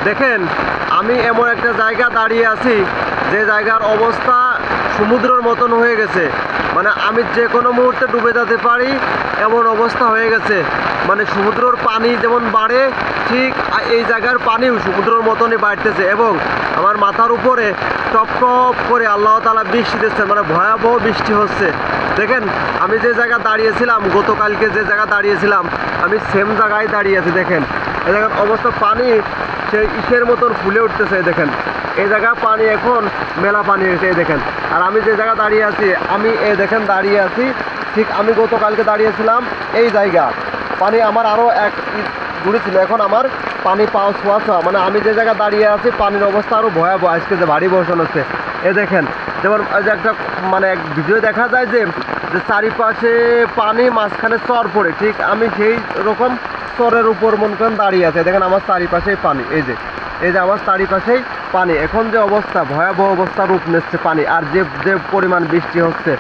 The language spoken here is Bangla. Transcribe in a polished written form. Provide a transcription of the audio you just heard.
দেখেন আমি এমন একটা জায়গা দাঁড়িয়ে আছি যে জায়গার অবস্থা সমুদ্রের মতন হয়ে গেছে। মানে আমি যে কোনো মুহূর্তে ডুবে যেতে পারি এমন অবস্থা হয়ে গেছে। মানে সমুদ্রের পানি যেমন বাড়ে ঠিক এই জায়গার পানিও সমুদ্রের মতনই বাড়তেছে এবং আমার মাথার উপরে টপ টপ করে আল্লাহ তাআলা বৃষ্টি দিচ্ছে, মানে ভয়াবহ বৃষ্টি হচ্ছে। দেখেন আমি যে জায়গা দাঁড়িয়েছিলাম গতকালকে যে জায়গা দাঁড়িয়েছিলাম আমি সেম জায়গায় দাঁড়িয়ে আছি। দেখেন এই জায়গার অবস্থা পানি সেই ইসের মতন ফুলে উঠতেছে। দেখেন এই জায়গায় পানি এখন মেলা পানি হয়েছে। এই দেখেন আর আমি যে জায়গা দাঁড়িয়ে আছি আমি এই দেখেন দাঁড়িয়ে আছি ঠিক আমি গতকালকে দাঁড়িয়েছিলাম এই জায়গা পানি আমার আরও এক দূরে ছিল, এখন আমার পানি পাওয়া ছোঁয়া ছোঁয়া। মানে আমি যে জায়গায় দাঁড়িয়ে আছি পানির অবস্থা আরও ভয়াবহ। আজকে যে ভারী বর্ষণ হচ্ছে এ দেখেন যেমন যে একটা মানে এক ভিডিও দেখা যায় যে চারিপাশে পানি মাঝখানে চর পড়ে, ঠিক আমি সেই রকম চরের উপর মনে করেন দাঁড়িয়ে আছে। দেখেন আমার চারিপাশেই পানি, এই যে আমার চারিপাশেই পানি। এখন যে অবস্থা ভয়াবহ অবস্থা রূপ নিচ্ছে পানি, আর যে পরিমাণ বৃষ্টি হচ্ছে